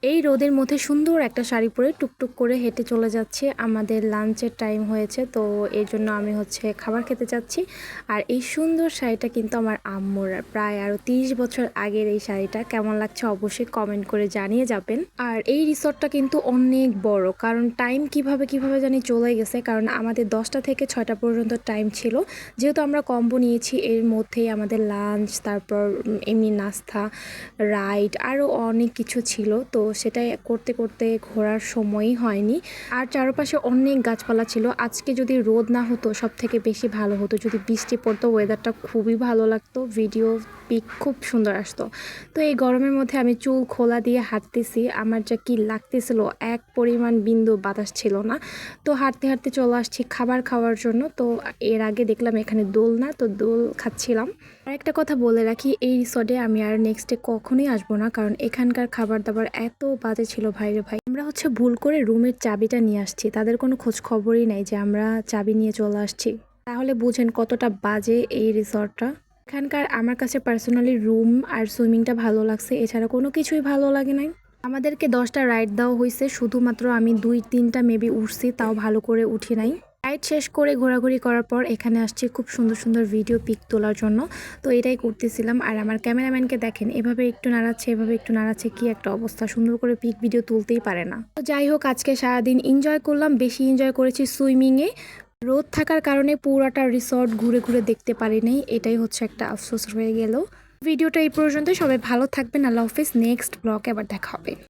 এই রোদের মধ্যে সুন্দর একটা শাড়ি পরে টুকটুক করে হেঁটে চলে যাচ্ছি। আমাদের লাঞ্চের টাইম হয়েছে, তো এর জন্য আমি খাবার খেতে যাচ্ছি। আর এই সুন্দর শাড়িটা কিন্তু আমার আম্মুর, প্রায় আরও 30 বছর আগের এই শাড়িটা। কেমন লাগছে অবশ্যই কমেন্ট করে জানিয়ে যাবেন। আর এই রিসর্টটা কিন্তু অনেক বড়, কারণ টাইম কিভাবে জানি চলে গেছে, কারণ আমাদের 10টা থেকে 6টা পর্যন্ত টাইম ছিল। যেহেতু আমরা কম্বো নিয়েছি, এর মধ্যেই আমাদের লাঞ্চ, তারপর এমনি নাস্তা, রাইড, আরও অনেক কিছু ছিল। তো সেটাই করতে করতে ঘোরার সময়ই হয়নি। আর চারপাশে অনেক গাছপালা ছিল। আজকে যদি রোদ না হতো সব থেকে বেশি ভালো হতো, যদি বৃষ্টি পড়তো ওয়েদারটা খুবই ভালো লাগতো, ভিডিও পিক খুব সুন্দর আসতো। তো এই গরমের মধ্যে আমি চুল খোলা দিয়ে হাঁটতেছি, আমার যা কি লাগতেছিল, এক পরিমাণ বিন্দু বাতাস ছিল না। তো হাঁটতে হাঁটতে চলে আসছি খাবার খাওয়ার জন্য। তো এর আগে দেখলাম এখানে দোলনা, তো দোল খাচ্ছিলাম। আর একটা কথা বলে রাখি, এই রিসর্টে আমি আর নেক্সট ডে কখনোই আসবো না, কারণ এখানকার খাবার দাবার এত বাজে ছিল ভাইরে ভাই। আমরা ভুল করে রুমের চাবিটা নিয়ে আসছি, তাদের কোনো খোঁজ খবরই নাই যে আমরা চাবি নিয়ে চলে আসছি। তাহলে বুঝেন কতটা বাজে এই রিসর্টটা। এখানকার আমার কাছে পার্সোনালি রুম আর সুইমিংটা ভালো লাগছে, এছাড়া কোনো কিছুই ভালো লাগে নাই। আমাদেরকে 10টা রাইড দেওয়া হয়েছে, শুধুমাত্র আমি 2-3টা মেবি উঠছি, তাও ভালো করে উঠি নাই। রাইড শেষ করে ঘোরাঘুরি করার পর এখানে আসছি খুব সুন্দর সুন্দর ভিডিও পিক তোলার জন্য। তো এটাই করতেছিলাম। আর আমার ক্যামেরাম্যানকে দেখেন, এভাবে একটু নাড়াচ্ছে, কি একটা অবস্থা, সুন্দর করে পিক ভিডিও তুলতেই পারে না। তো যাই হোক, আজকে সারাদিন এনজয় করলাম, বেশি এনজয় করেছি সুইমিংয়ে। রোদ থাকার কারণে পুরাটা রিসর্ট ঘুরে ঘুরে দেখতে পারিনি, এটাই একটা আফসোস রয়ে গেল। ভিডিওটা এই পর্যন্ত, সবাই ভালো থাকবেন, আল্লাহ হাফেজ। নেক্সট ব্লগে আবার দেখা হবে।